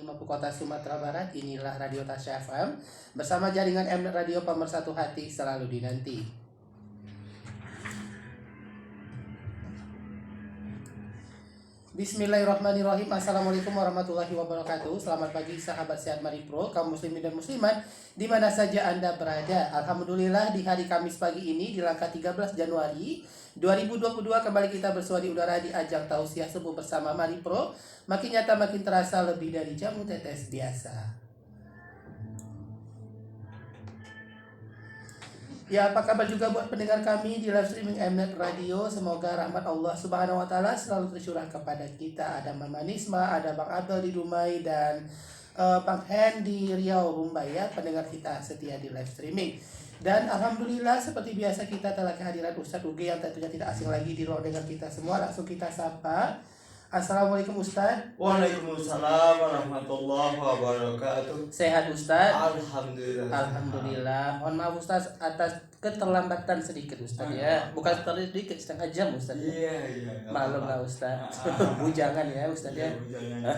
di Mapu Kota Sumatera Barat. Inilah Radio Tasya FM bersama jaringan Mnet Radio Pemersatu Hati selalu dinanti. Bismillahirrahmanirrahim. Assalamualaikum warahmatullahi wabarakatuh. Selamat pagi sahabat sehat Mari Pro, kaum muslimin dan muslimat di mana saja Anda berada. Alhamdulillah di hari Kamis pagi ini di langkah 13 Januari 2022 kembali kita bersua di udara di ajang tausiah subuh bersama Mari Pro. Makin nyata makin terasa lebih dari jamu tetes biasa. Ya, apa kabar juga buat pendengar kami di live streaming Mnet Radio. Semoga rahmat Allah Subhanahu wa taala selalu tercurah kepada kita. Ada Mama Nisma, ada Bang Abel di Dumai dan Bang Hen di Riau Rumbai ya, pendengar kita setia di live streaming. Dan alhamdulillah seperti biasa kita telah kehadiran Ustadz Uge yang tentunya tidak asing lagi di ruang dengar kita semua. Langsung kita sapa. Assalamualaikum Ustadz. Waalaikumsalam warahmatullahi wabarakatuh. Sehat Ustadz? Alhamdulillah. Alhamdulillah. Mohon maaf Ustadz atas keterlambatan sedikit Ustadz ya. Bukan sedikit, setengah jam Ustadz. Iya. Malam lah Ustadz. Bujangan ya Ustadz ya. Bujangan.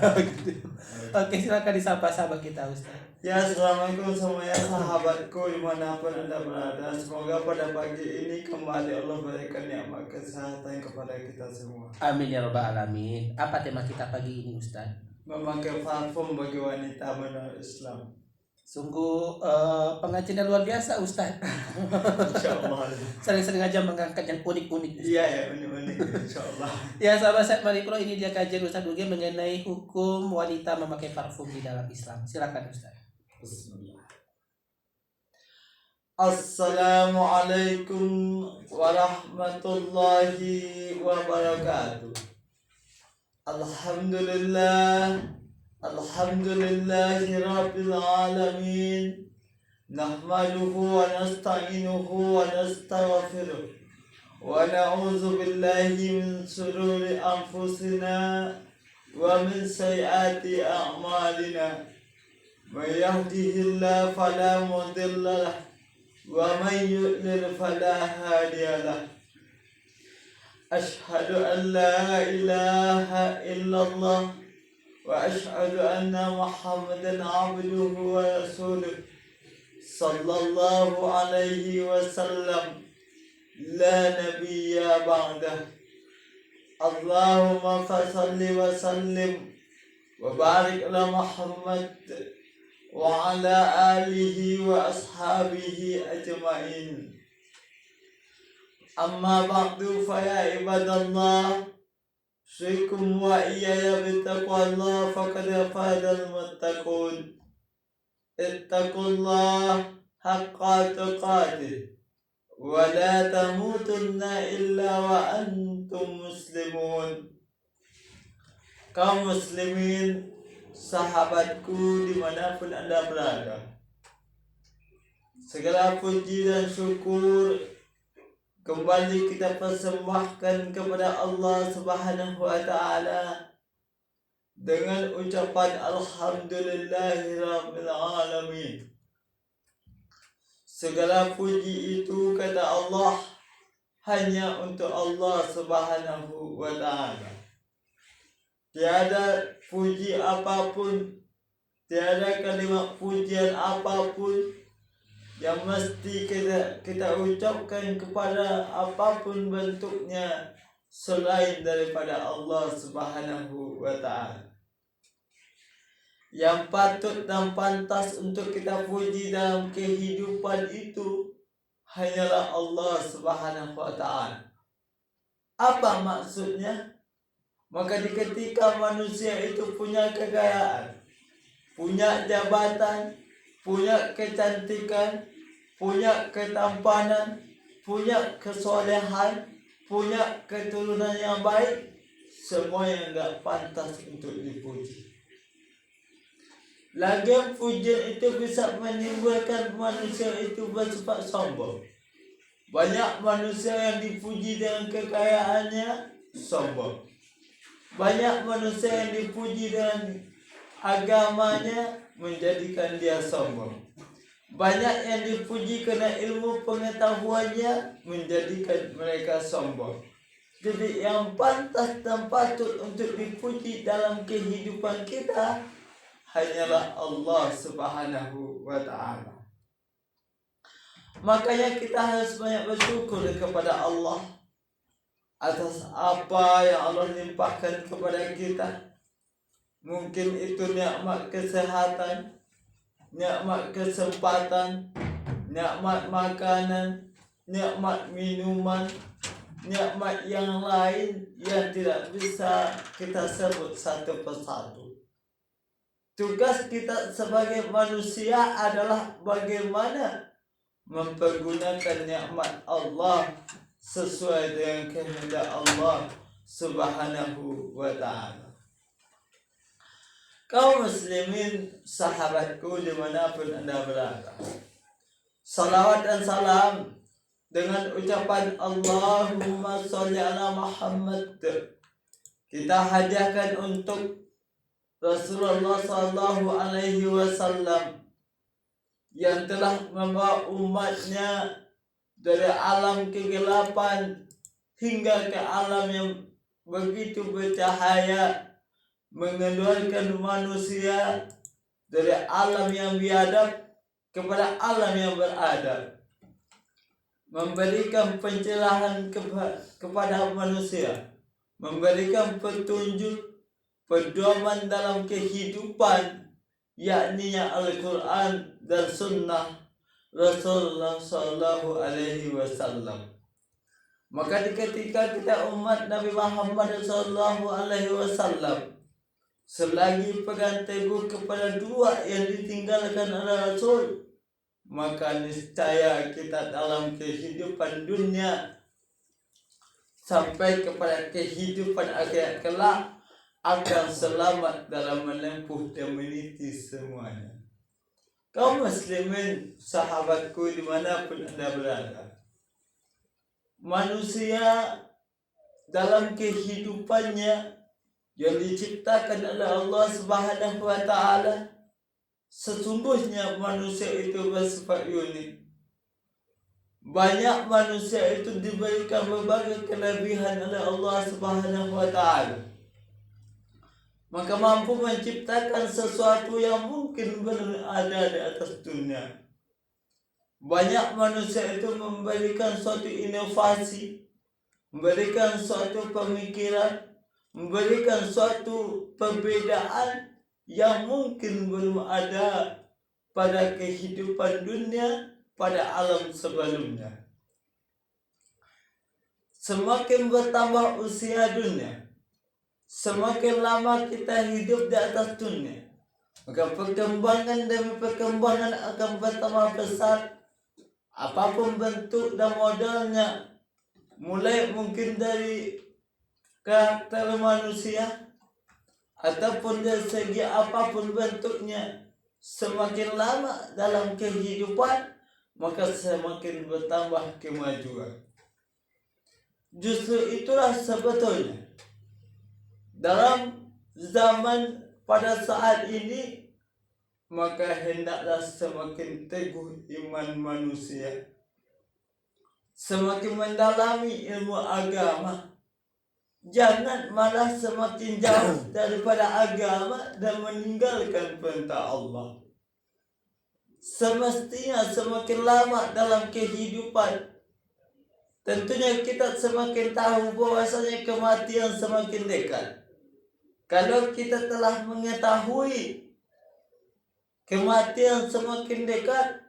Oke, silakan disapa sahabat kita Ustadz. Ya, assalamualaikum semuanya sahabatku dimanapun Anda berada. Semoga pada pagi ini kembali Allah berikan nikmat kesehatan kepada kita semua. Amin ya rabbal alamin. Apa tema kita pagi ini Ustadz? Memakai parfum bagi wanita menurut Islam. Sungguh pengajian yang luar biasa Ustadz. Insyaallah. Sering-sering aja mengangkat yang unik-unik. Iya, unik-unik insyaallah. Ya sahabat saya Mari Pro, ini dia kajian Ustadz Uge mengenai hukum wanita memakai parfum di dalam Islam. Silakan Ustadz. Bismillah. Assalamualaikum warahmatullahi wabarakatuh. Alhamdulillahi rabbil alamin. Nahmaduhu wa nasta'inuhu wa nastaghfiruh. Wa na'udzu billahi min shururi anfusina wa min sayyiati a'malina. من يهده الله فلا مضل له ومن يضلل فلا هادي له أشهد أن لا إله إلا الله وأشهد أن محمدا عبده ورسوله صلى الله عليه وسلم لا نبي بعده اللهم فصل وسلم وبارك على محمد وعلى آله وأصحابه أجمعين أما بعد فيا عباد الله أوصيكم وإياي بتقوى الله فقد فاز المتقون اتقوا الله حق تقاته ولا تموتن إلا وأنتم مسلمون. Kaum muslimin, sahabatku dimanapun Anda berada, segala puji dan syukur kembali kita persembahkan kepada Allah Subhanahu wa taala dengan ucapan alhamdulillahirabbil alamin. Segala puji itu kata Allah hanya untuk Allah Subhanahu wa taala. Tiada puji apapun, tiada kalimat pujian apapun yang mesti kita ucapkan kepada apapun bentuknya selain daripada Allah Subhanahu wa taala. Yang patut dan pantas untuk kita puji dalam kehidupan itu hanyalah Allah Subhanahu wa taala. Apa maksudnya? Maka ketika manusia itu punya kekayaan, punya jabatan, punya kecantikan, punya ketampanan, punya kesolehan, punya keturunan yang baik, semua yang tidak pantas untuk dipuji. Lagi pujian itu bisa menimbulkan manusia itu bersifat sombong. Banyak manusia yang dipuji dengan kekayaannya sombong. Banyak manusia yang dipuji dengan agamanya menjadikan dia sombong. Banyak yang dipuji karena ilmu pengetahuannya menjadikan mereka sombong. Jadi yang pantas dan patut untuk dipuji dalam kehidupan kita hanyalah Allah Subhanahu wa Ta'ala. Makanya kita harus banyak bersyukur kepada Allah atas apa yang Allah limpahkan kepada kita. Mungkin itu nikmat kesehatan, nikmat kesempatan, nikmat makanan, nikmat minuman, nikmat yang lain yang tidak bisa kita sebut satu persatu. Tugas kita sebagai manusia adalah bagaimana mempergunakan nikmat Allah sesuai dengan kehendak Allah Subhanahu wa Ta'ala. Kaum muslimin, sahabatku dimanapun anda berada, salawat dan salam dengan ucapan Allahumma sholli ala Muhammad kita hadiahkan untuk Rasulullah sallallahu alaihi wasallam yang telah membawa umatnya dari alam kegelapan hingga ke alam yang begitu bercahaya, mengeluarkan manusia dari alam yang biadab kepada alam yang beradab, memberikan pencerahan kepada manusia, memberikan petunjuk, pedoman dalam kehidupan, yakni Al-Quran dan Sunnah Rasulullah Sallallahu Alaihi Wasallam. Maka ketika kita umat Nabi Muhammad Sallallahu Alaihi Wasallam selagi pegang teguh kepada dua yang ditinggalkan oleh Rasul, maka niscaya kita dalam kehidupan dunia sampai kepada kehidupan akhirat kelak akan selamat dalam menempuh dan meniti semuanya. Kaum muslimin, sahabatku dimanapun anda berada, manusia dalam kehidupannya yang diciptakan oleh Allah Subhanahu wa Ta'ala, sesungguhnya manusia itu bersifat unik. Banyak manusia itu diberikan berbagai kelebihan oleh Allah Subhanahu wa Ta'ala, maka mampu menciptakan sesuatu yang mungkin belum ada di atas dunia. Banyak manusia itu memberikan suatu inovasi, memberikan suatu pemikiran, memberikan suatu perbedaan yang mungkin belum ada pada kehidupan dunia, pada alam sebelumnya. Semakin bertambah usia dunia, semakin lama kita hidup di atas dunia, maka perkembangan demi perkembangan akan bertambah besar. Apapun bentuk dan modelnya, mulai mungkin dari karakter manusia ataupun dari segi apapun bentuknya, semakin lama dalam kehidupan maka semakin bertambah kemajuan. Justru itulah sebetulnya dalam zaman pada saat ini, maka hendaklah semakin teguh iman manusia, semakin mendalami ilmu agama. Jangan malah semakin jauh daripada agama dan meninggalkan perintah Allah. Semestinya semakin lama dalam kehidupan, tentunya kita semakin tahu bahwasanya kematian semakin dekat. Kalau kita telah mengetahui kematian semakin dekat,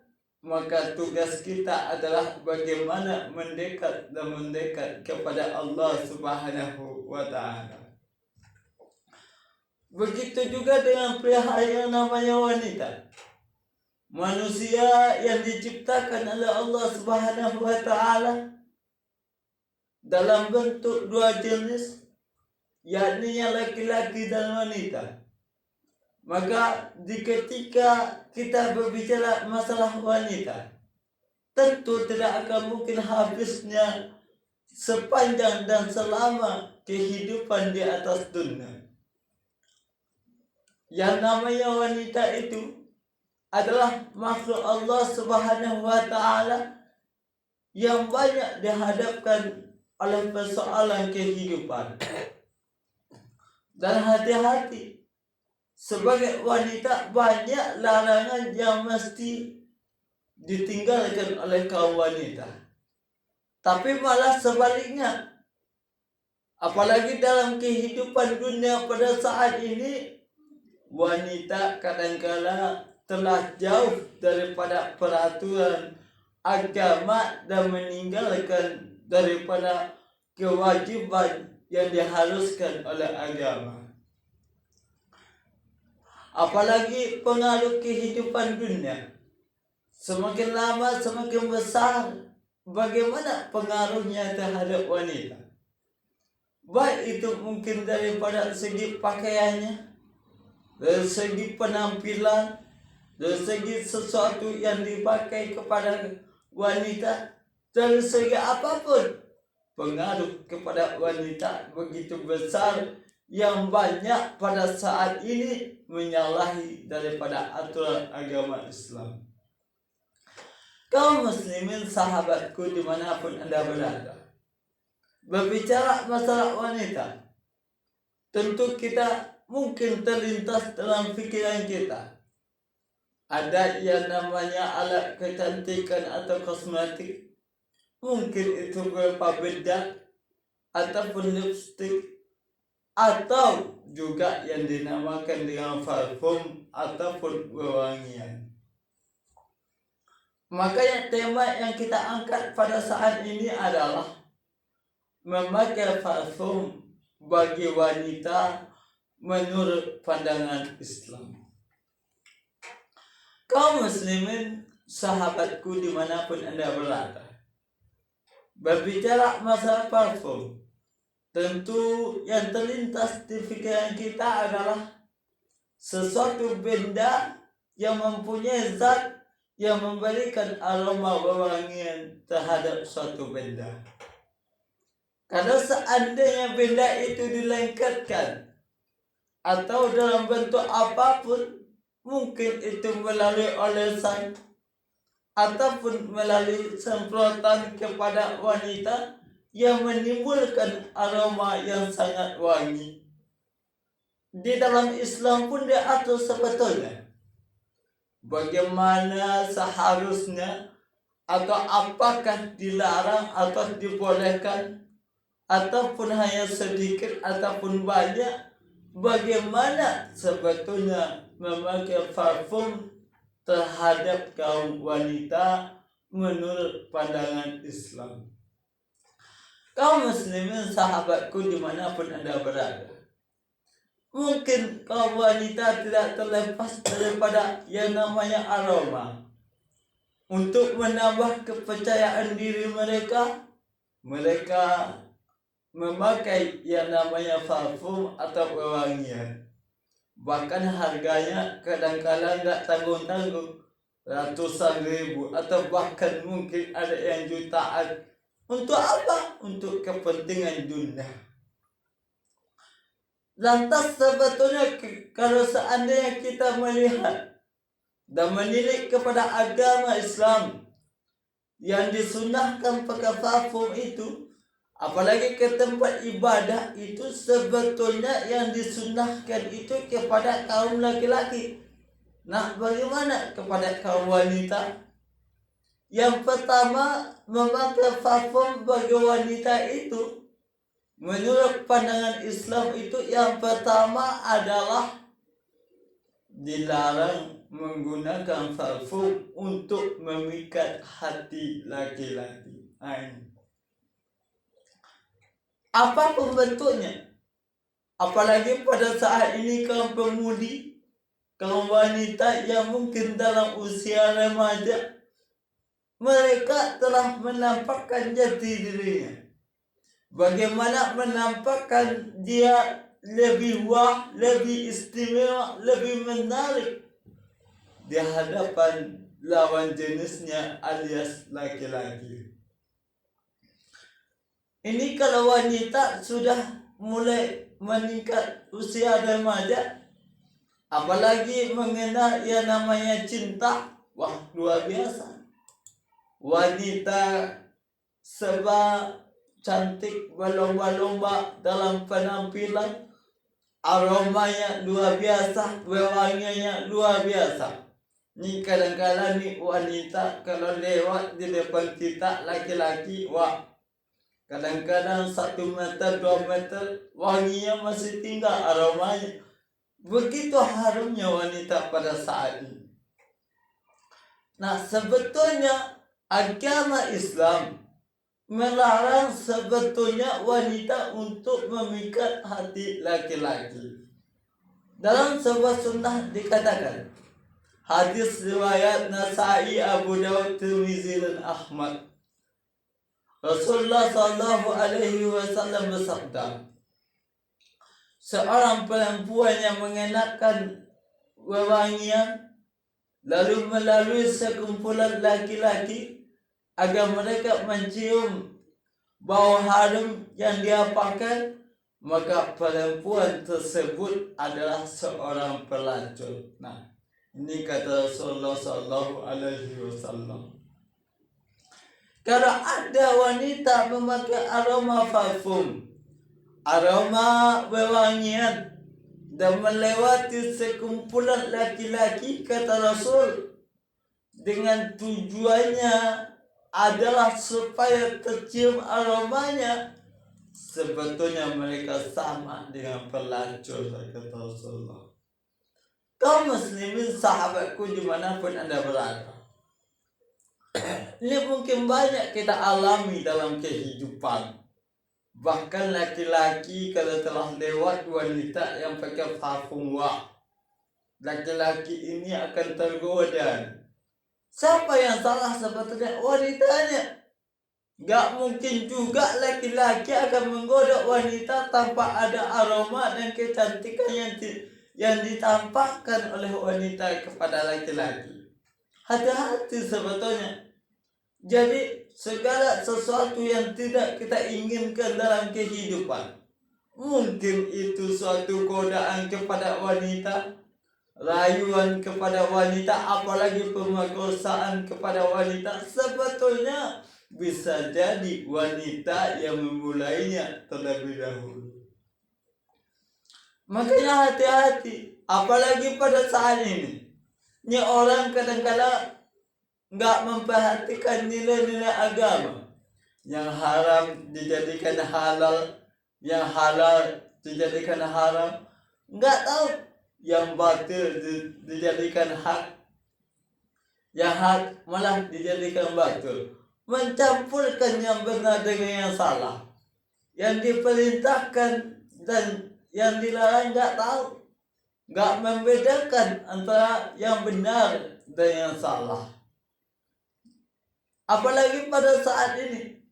maka tugas kita adalah bagaimana mendekat dan mendekat kepada Allah Subhanahu wa Ta'ala. Begitu juga dengan perihal yang namanya wanita. Manusia yang diciptakan oleh Allah Subhanahu wa Ta'ala dalam bentuk dua jenis, yakni laki-laki dan wanita. Maka ketika kita berbicara masalah wanita, tentu tidak akan mungkin habisnya sepanjang dan selama kehidupan di atas dunia. Yang namanya wanita itu adalah makhluk Allah Subhanahu wa Ta'ala yang banyak dihadapkan oleh persoalan kehidupan. Dan hati-hati, sebagai wanita banyak larangan yang mesti ditinggalkan oleh kaum wanita. Tapi malah sebaliknya, apalagi dalam kehidupan dunia pada saat ini, wanita kadang-kala telah jauh daripada peraturan agama dan meninggalkan daripada kewajiban yang diharuskan oleh agama. Apalagi pengaruh kehidupan dunia semakin lama semakin besar. Bagaimana pengaruhnya terhadap wanita? Baik itu mungkin daripada segi pakaiannya, dari segi penampilan, dari segi sesuatu yang dipakai kepada wanita, dari segi apapun, pengaruh kepada wanita begitu besar yang banyak pada saat ini menyalahi daripada aturan agama Islam. Kaum muslimin sahabatku dimanapun Anda berada, berbicara masalah wanita, tentu kita mungkin terlintas dalam pikiran kita ada yang namanya alat kecantikan atau kosmetik, mungkin itu berupa bedak ataupun lipstik, atau juga yang dinamakan dengan parfum ataupun wewangian. Makanya tema yang kita angkat pada saat ini adalah memakai parfum bagi wanita menurut pandangan Islam. Kaum muslimin sahabatku dimanapun Anda berada, berbicara masalah parfum, tentu yang terlintas di pikiran kita adalah sesuatu benda yang mempunyai zat yang memberikan aroma wewangian terhadap suatu benda. Karena seandainya benda itu dilengketkan atau dalam bentuk apapun, mungkin itu melalui olesan ataupun melalui semprotan kepada wanita yang menimbulkan aroma yang sangat wangi. Di dalam Islam pun diatur sebetulnya bagaimana seharusnya atau apakah dilarang atau dibolehkan ataupun hanya sedikit ataupun banyak, bagaimana sebetulnya memakai parfum terhadap kaum wanita menurut pandangan Islam. Kaum muslimin sahabatku dimanapun Anda berada, mungkin kaum wanita tidak terlepas daripada yang namanya aroma. Untuk menambah kepercayaan diri mereka, mereka memakai yang namanya parfum atau wewangian. Bahkan harganya kadang-kadang tidak tanggung-tanggung, ratusan ribu atau bahkan mungkin ada yang jutaan. Untuk apa? Untuk kepentingan dunia. Lantas sebetulnya kalau seandainya kita melihat dan menilik kepada agama Islam yang disunahkan pakai parfum itu, apalagi ke tempat ibadah itu, sebetulnya yang disunahkan itu kepada kaum laki-laki. Nah, bagaimana kepada kaum wanita? Yang pertama, memakai parfum bagi wanita itu menurut pandangan Islam itu yang pertama adalah dilarang menggunakan parfum untuk memikat hati laki-laki. Apapun bentuknya, apalagi pada saat ini kaum pemudi, kaum wanita yang mungkin dalam usia remaja, mereka telah menampakkan jati dirinya. Bagaimana menampakkan dia lebih wah, lebih istimewa, lebih menarik di hadapan lawan jenisnya alias laki-laki. Ini kalau wanita sudah mulai meningkat usia remaja, apalagi mengenal yang namanya cinta, wah luar biasa. Wanita serba cantik, berlomba-lomba dalam penampilan, aromanya luar biasa, wewangiannya luar biasa. Ni kadang-kadang ni wanita kalau lewat di depan kita laki-laki, wah, kadang-kadang 1 meter 2 meter wanginya masih tinggal aromanya. Begitu harumnya wanita pada saat ini. Nah, sebetulnya agama Islam melarang sebetulnya wanita untuk memikat hati laki-laki. Dalam sebuah sunnah dikatakan, hadis riwayat Nasai, Abu Dawud, Tirmizi dan Ahmad, Rasulullah sallallahu alaihi wasallam bersabda, seorang perempuan yang mengenakan wewangian lalu melalui sekumpulan laki-laki agar mereka mencium bau harum yang dia pakai, maka perempuan tersebut adalah seorang pelacur. Nah, ini kata Rasulullah sallallahu alaihi wasallam. Kalau ada wanita memakai aroma parfum, aroma wewangian, dan melewati sekumpulan laki-laki, kata Rasul, dengan tujuannya adalah supaya tercium aromanya, sebetulnya mereka sama dengan pelacur, kata Rasulullah. Kaum muslimin, sahabatku dimanapun Anda berada, ini mungkin banyak kita alami dalam kehidupan. Bahkan laki-laki kalau telah lewat wanita yang pakai parfum, wah, laki-laki ini akan tergoda. Siapa yang salah sebetulnya? Wanitanya. Gak mungkin juga laki-laki akan menggoda wanita tanpa ada aroma dan kecantikan yang ditampakkan oleh wanita kepada laki-laki. Hati-hati sebetulnya. Jadi segala sesuatu yang tidak kita inginkan dalam kehidupan, mungkin itu suatu godaan kepada wanita, rayuan kepada wanita, apalagi pemerkosaan kepada wanita, sebetulnya bisa jadi wanita yang memulainya terlebih dahulu. Makanya hati-hati, apalagi pada saat ini. Ini orang kadang-kadang nggak memperhatikan nilai-nilai agama. Yang haram dijadikan halal, yang halal dijadikan haram. Nggak tahu. Yang batil dijadikan hak, yang hak malah dijadikan batil. Mencampurkan yang benar dengan yang salah, yang diperintahkan dan yang dilarang nggak tahu, nggak membedakan antara yang benar dan yang salah. Apalagi pada saat ini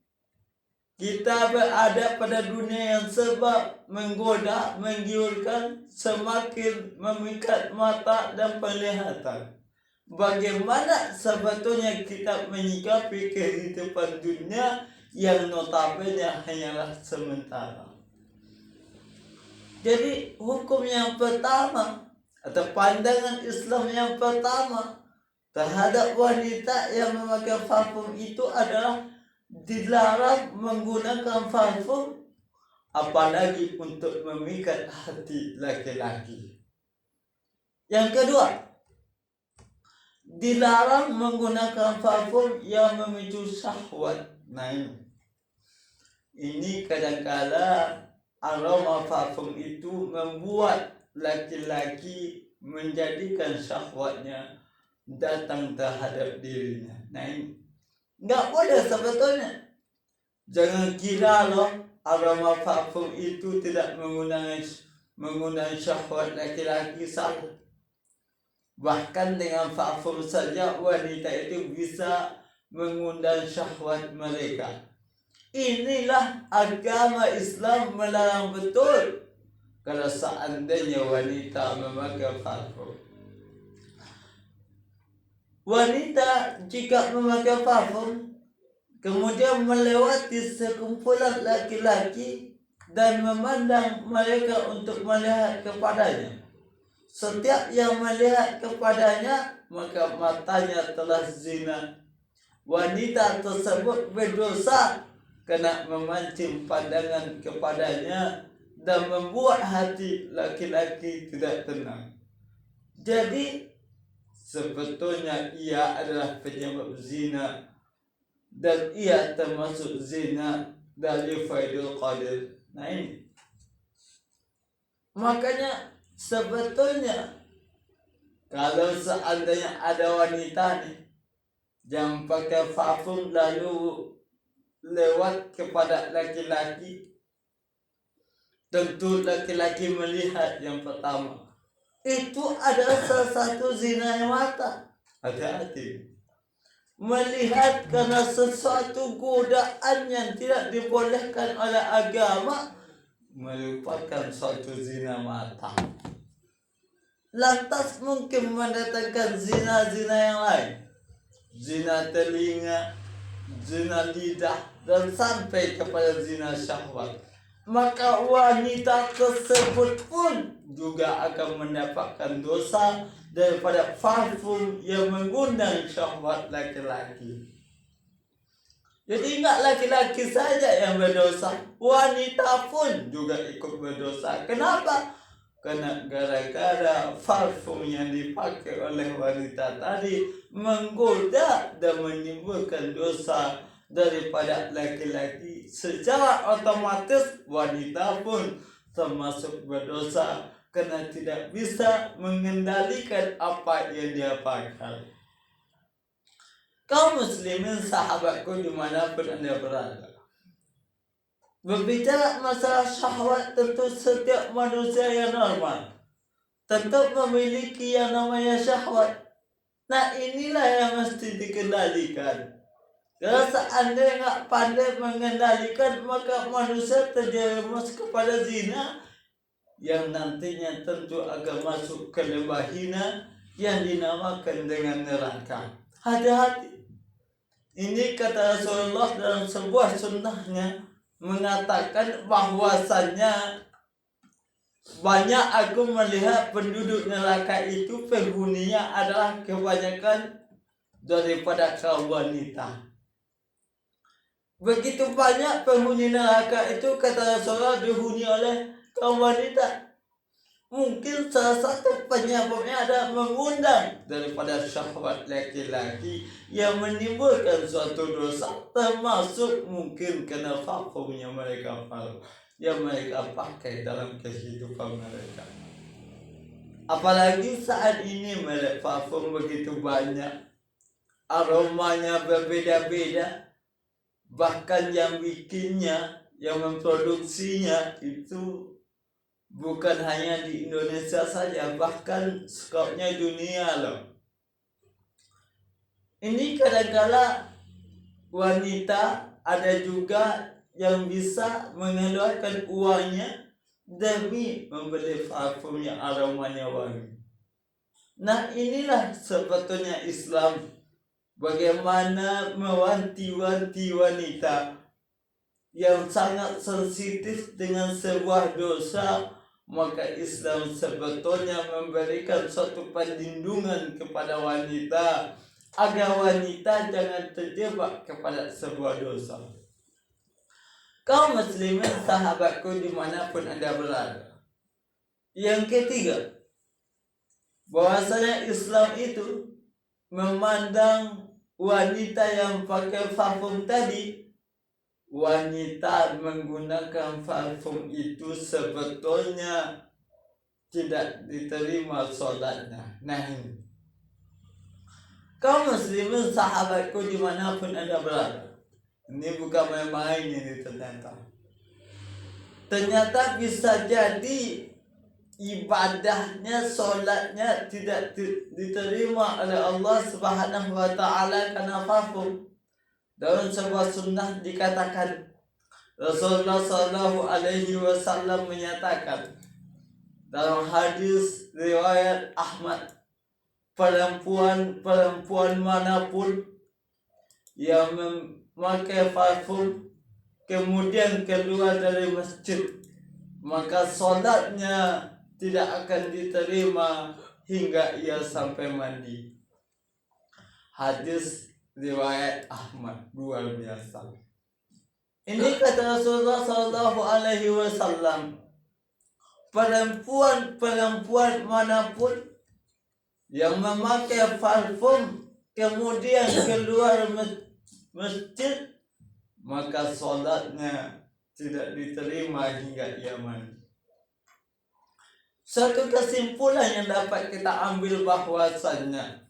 kita berada pada dunia yang serba menggoda, menggiurkan, semakin memikat mata dan penglihatan. Bagaimana sebetulnya kita menyikapi kehidupan dunia yang notabene hanyalah sementara. Jadi hukum yang pertama atau pandangan Islam yang pertama terhadap wanita yang memakai parfum itu adalah dilarang menggunakan parfum, apalagi untuk memikat hati laki-laki. Yang kedua, dilarang menggunakan parfum yang memicu syahwat. Nah, ini kadang-kadang aroma parfum itu membuat laki-laki menjadikan syahwatnya datang terhadap dirinya. Nah, ini nggak boleh sebetulnya. Jangan kira loh aroma parfum itu tidak mengundang syahwat laki-laki, salah. Bahkan dengan parfum saja wanita itu bisa mengundang syahwat mereka. Inilah agama Islam melarang betul kalau seandainya wanita memakai parfum. Wanita jika memakai parfum kemudian melewati sekumpulan laki-laki dan memandang mereka untuk melihat kepadanya, setiap yang melihat kepadanya maka matanya telah zina. Wanita tersebut berdosa kena memancing pandangan kepadanya dan membuat hati laki-laki tidak tenang. Jadi sebetulnya ia adalah penyebab zina, dan ia termasuk zina dari Faidul Qadir. Nah ini, makanya sebetulnya kalau seandainya ada wanita nih yang pakai parfum lalu lewat kepada laki-laki, tentu laki-laki melihat yang pertama, itu adalah salah satu zina mata. Hati-hati. Melihat karena sesuatu godaan yang tidak dibolehkan oleh agama merupakan suatu zina mata. Lantas mungkin mendatangkan zina-zina yang lain, zina telinga, zina lidah, dan sampai kepada zina syahwat. Maka wanita tersebut pun juga akan mendapatkan dosa daripada parfum yang mengundang syahwat laki-laki. Jadi ingat, laki-laki saja yang berdosa, wanita pun juga ikut berdosa. Kenapa? Karena gara-gara parfum yang dipakai oleh wanita tadi menggoda dan menimbulkan dosa daripada laki-laki, secara otomatis wanita pun termasuk berdosa karena tidak bisa mengendalikan apa yang dia pakai. Kaum muslimin sahabatku dimanapun anda berada, berbicara masalah syahwat, tentu setiap manusia yang normal tentu memiliki yang namanya syahwat. Nah inilah yang mesti dikendalikan. Kalau seandainya nggak pandai mengendalikan, maka manusia terjerumus kepada zina yang nantinya tentu akan masuk ke lembah hina yang dinamakan dengan neraka. Hati-hati. Ini kata Rasulullah dalam sebuah sunnahnya mengatakan bahwasannya banyak aku melihat penduduk neraka itu penghuninya adalah kebanyakan daripada kaum wanita. Begitu banyak penghuni neraka itu, kata Rasulullah, dihuni oleh kaum wanita. Mungkin salah satu penyebabnya adalah mengundang daripada syahwat laki-laki yang menimbulkan suatu dosa, termasuk mungkin kena parfum yang mereka pakai dalam kehidupan mereka. Apalagi saat ini merek parfum begitu banyak, aromanya berbeda-beda. Bahkan yang bikinnya, yang memproduksinya itu bukan hanya di Indonesia saja, bahkan skopnya dunia loh. Ini kadang-kala wanita ada juga yang bisa mengeluarkan uangnya demi membeli parfum yang aromanya wangi. Nah inilah sebetulnya Islam, bagaimana mewanti-wanti wanita yang sangat sensitif dengan sebuah dosa. Maka Islam sebetulnya memberikan suatu perlindungan kepada wanita agar wanita jangan terjebak kepada sebuah dosa. Kaum muslimin sahabatku dimanapun anda berada, yang ketiga, bahwasanya Islam itu memandang wanita yang pakai parfum tadi, wanita menggunakan parfum itu sebetulnya tidak diterima sholatnya. Nah ini, kaum muslimin sahabatku dimanapun anda berada, ini bukan main-main ini. Ternyata bisa jadi ibadahnya, sholatnya tidak diterima oleh Allah Subhanahu wa Ta'ala karena parfum. Dalam sebuah sunnah dikatakan, Rasulullah SAW menyatakan dalam hadis riwayat Ahmad, perempuan manapun yang memakai parfum kemudian keluar dari masjid, maka sholatnya tidak akan diterima hingga ia sampai mandi. Hadis riwayat Ahmad, luar biasa. Ini kata Rasulullah SAW, perempuan manapun yang memakai parfum kemudian keluar masjid, maka sholatnya tidak diterima hingga ia mati. Satu kesimpulan yang dapat kita ambil bahwasannya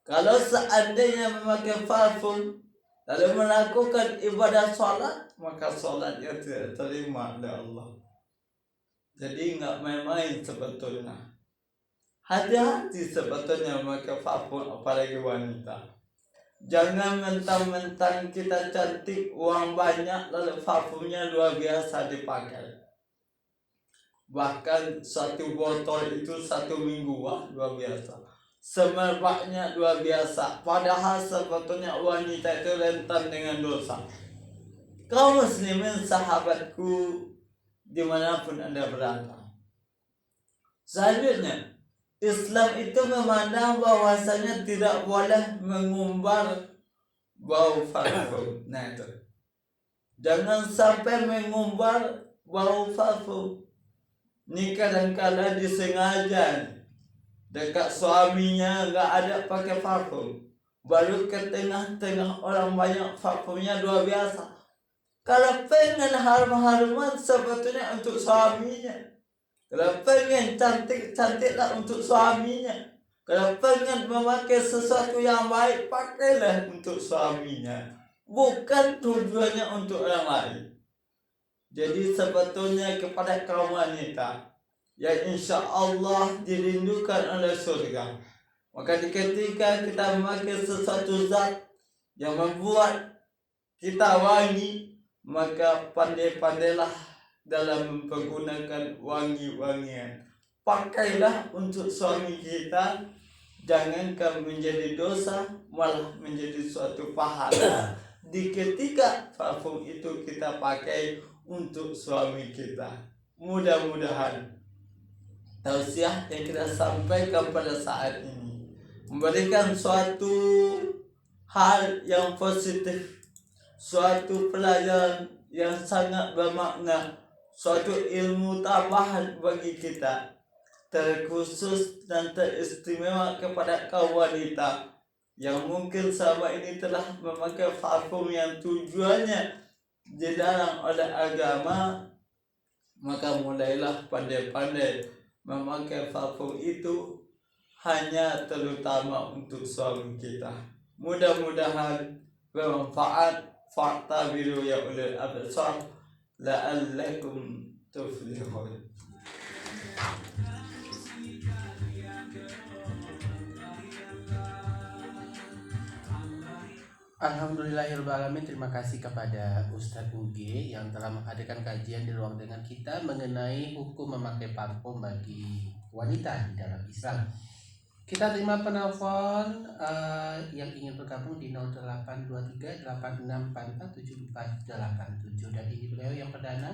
kalau seandainya memakai parfum lalu melakukan ibadah sholat, maka sholatnya tidak terima oleh Allah. Jadi nggak main-main sebetulnya. Hati-hati sebetulnya memakai parfum, apalagi wanita. Jangan mentang-mentang kita cantik, uang banyak, lalu parfumnya luar biasa dipakai. Bahkan satu botol itu 1 minggu, wah luar biasa. Semerbaknya luar biasa. Padahal sebetulnya wanita itu rentan dengan dosa. Kaum muslimin sahabatku dimanapun Anda berada. Selanjutnya, Islam itu memandang bahwasanya tidak boleh mengumbar bau parfum. Nah itu, jangan sampai mengumbar bau parfum. Ini kadang-kadang disengaja dekat suaminya nggak ada pakai parfum, baru ke tengah-tengah orang banyak parfumnya luar biasa. Kalau pengen harum-haruman sebetulnya untuk suaminya. Kalau pengen cantik-cantiklah untuk suaminya. Kalau pengen memakai sesuatu yang baik, pakailah untuk suaminya, bukan tujuannya untuk orang lain. Jadi sebetulnya kepada kaum wanita yang insya Allah dirindukan oleh surga, maka ketika kita memakai sesuatu zat yang membuat kita wangi, maka pandai-pandailah dalam menggunakan wangi-wangian. Pakailah untuk suami kita, jangankan menjadi dosa, malah menjadi suatu pahala di ketika parfum itu kita pakai untuk suami kita. Mudah-mudahan tausiah yang kita sampaikan pada saat ini memberikan suatu hal yang positif, suatu pelajaran yang sangat bermakna, suatu ilmu tambahan bagi kita, terkhusus dan teristimewa kepada kaum wanita yang mungkin selama ini telah memakai parfum yang tujuannya dilarang oleh agama. Maka mulailah pandai-pandai memakai parfum itu hanya terutama untuk suami kita. Mudah-mudahan bermanfaat. Fa'tabiru ya ulil absar la'allakum tuflihun. Alhamdulillahirrahmanirrahim. Terima kasih kepada Ustadz Uge yang telah menghadirkan kajian di ruang dengan kita mengenai hukum memakai parfum bagi wanita di dalam Islam. Kita terima penelpon yang ingin bergabung di 0823 8644 7487 dan ini beliau yang perdana.